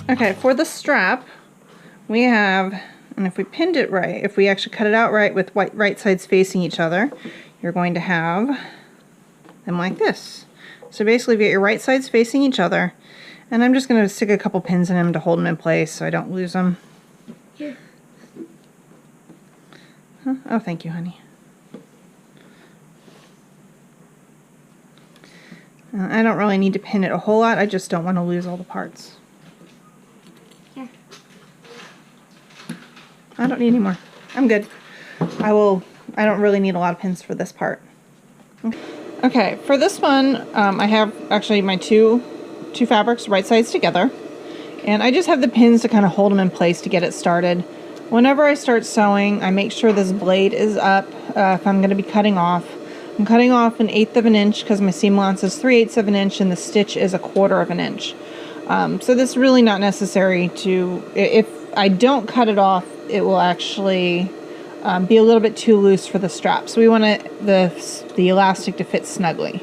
Okay, for the strap, we have, and if we pinned it right, if we actually cut it out right with right sides facing each other, you're going to have them like this. So basically, you get your right sides facing each other, and I'm just going to stick a couple pins in them to hold them in place so I don't lose them. Here. Huh? Oh, thank you, honey. I don't really need to pin it a whole lot, I just don't want to lose all the parts. Here. I don't need any more. I'm good. I don't really need a lot of pins for this part. Okay, for this one, I have actually my two fabrics right sides together, and I just have the pins to kind of hold them in place to get it started. Whenever I start sewing, I make sure this blade is up if I'm going to be cutting off. I'm cutting off 1/8 of an inch because my seam allowance is 3/8 of an inch and the stitch is 1/4 of an inch. So this is really not necessary to, if I don't cut it off, it will actually be a little bit too loose for the strap. So we want the elastic to fit snugly.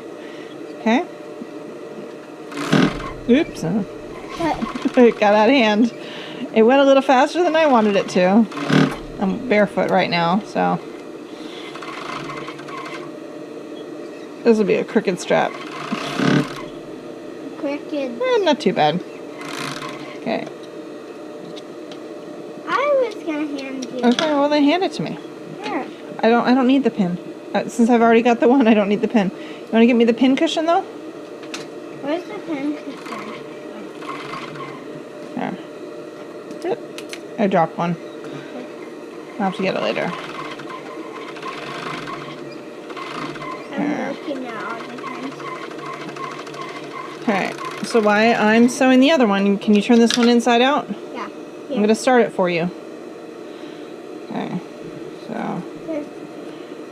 Okay? Oops. It got out of hand. It went a little faster than I wanted it to. I'm barefoot right now, so this will be a crooked strap. Crooked. Not too bad. Okay. I was gonna hand you. Okay, well then hand it to me. Here. I don't need the pin. Since I've already got the one, I don't need the pin. You want to give me the pin cushion though? Where's the pin cushion? There. Yep. I dropped one. I'll have to get it later. I'm looking at all the pins. Okay, so while I'm sewing the other one, can you turn this one inside out? Yeah. I'm going to start it for you. Okay, so. Here.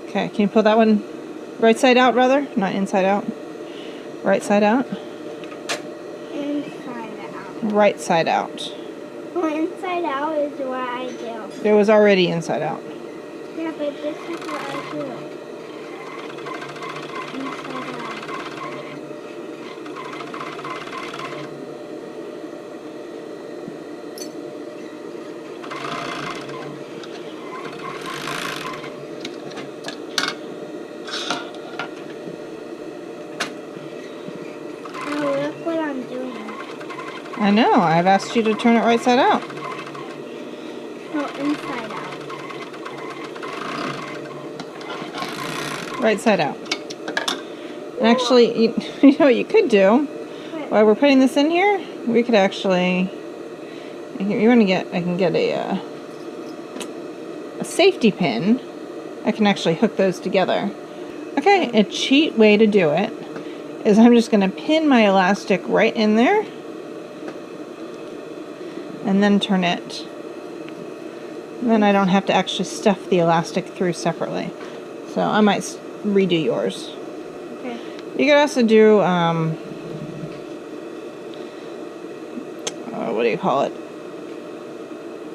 Okay, can you pull that one right side out, rather? Not inside out. Right side out? Inside out. Right side out. Well, inside out is what I do. It was already inside out. Yeah, but this is what I do. Inside out. Now look what I'm doing. I know, I've asked you to turn it right side out. No, inside out. Right side out. And actually, you know what you could do? While we're putting this in here, we could actually, you want to get, I can get a safety pin. I can actually hook those together. Okay, a cheat way to do it is I'm just going to pin my elastic right in there and then turn it. And then I don't have to actually stuff the elastic through separately. So I might redo yours. Okay. You could also do, what do you call it?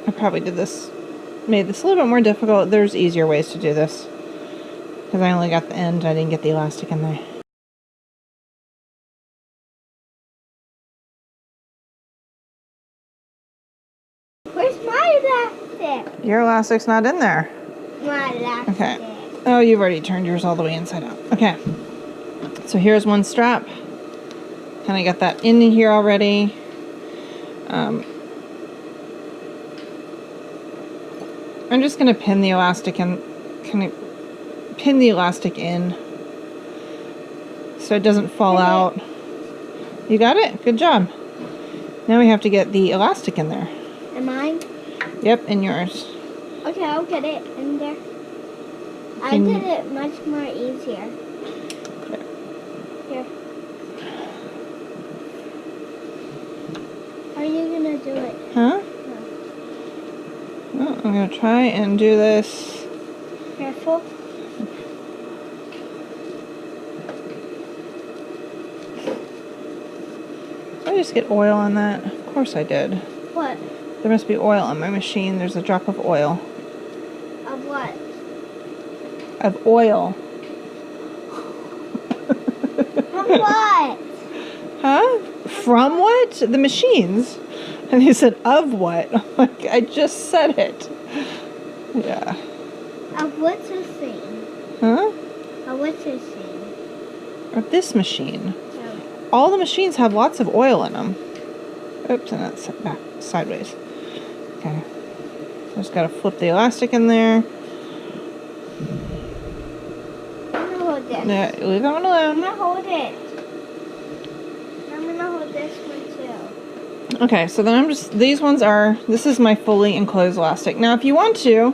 I probably made this a little bit more difficult. There's easier ways to do this. Because I only got the end, I didn't get the elastic in there. Where's my elastic? Your elastic's not in there. My elastic. Okay. Oh, you've already turned yours all the way inside out. Okay. So here's one strap. Kind of got that in here already. I'm just going to pin the elastic in, so it doesn't fall out. You got it? Good job. Now we have to get the elastic in there. And mine? Yep, and yours. Okay, I'll get it in there. I did it much more easier. Here. How are you gonna do it? Huh? No. Well, I'm going to try and do this. Careful. Did I just get oil on that? Of course I did. What? There must be oil on my machine. There's a drop of oil. Of what? Of oil. Of what? Huh? From what? The machines. And they said, of what? I'm like, I just said it. Yeah. What's the thing? Huh? What's the thing? Or this machine. Oh. All the machines have lots of oil in them. Oops, and that's back sideways. Okay. Just gotta flip the elastic in there. I'm gonna hold this. Yeah, leave that one I'm alone. gonna hold it. I'm gonna hold this one too. Okay, so then these ones are, this is my fully enclosed elastic. Now, if you want to,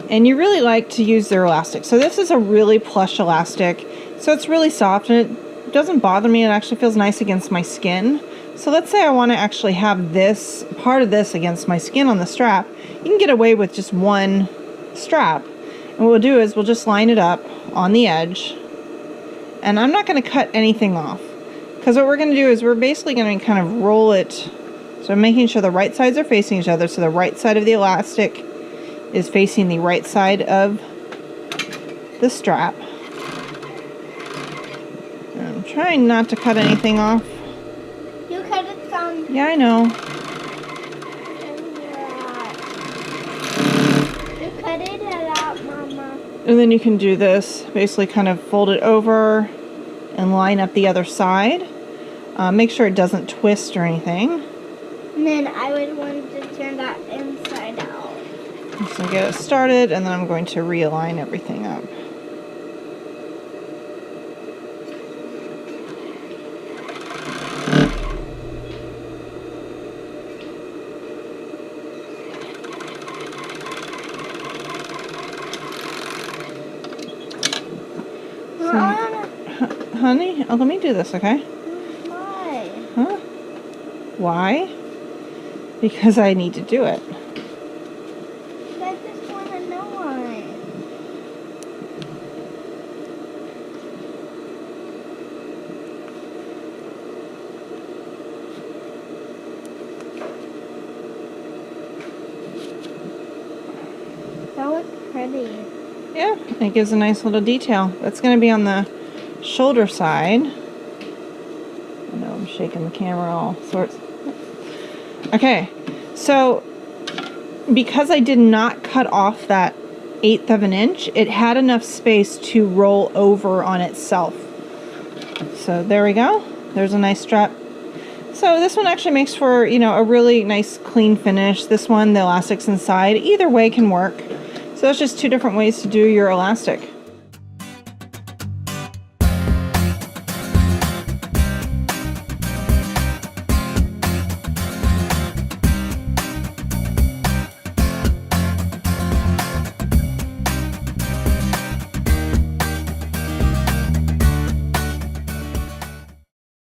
and you really like to use their elastic, so this is a really plush elastic, so it's really soft, and it doesn't bother me. It actually feels nice against my skin. So let's say I want to actually have this, part of this against my skin on the strap. You can get away with just one strap. And what we'll do is we'll just line it up on the edge. And I'm not going to cut anything off. Because what we're going to do is we're basically going to kind of roll it. So I'm making sure the right sides are facing each other. So the right side of the elastic is facing the right side of the strap. And I'm trying not to cut anything off. You cut it down. Yeah, I know. You cut it a lot, Mama. And then you can do this, basically kind of fold it over and line up the other side. Make sure it doesn't twist or anything. And then I would want to turn that inside out. So get it started, and then I'm going to realign everything up. Honey, let me do this, okay? Why? Huh? Why? Because I need to do it. I just want to know why. That looks pretty. Yeah, it gives a nice little detail. That's going to be on the shoulder side. I know I'm shaking the camera all sorts. Okay, so because I did not cut off that 1/8 of an inch, it had enough space to roll over on itself. So there we go. There's a nice strap. So this one actually makes for, you know, a really nice clean finish. This one, the elastic's inside. Either way can work. So it's just two different ways to do your elastic.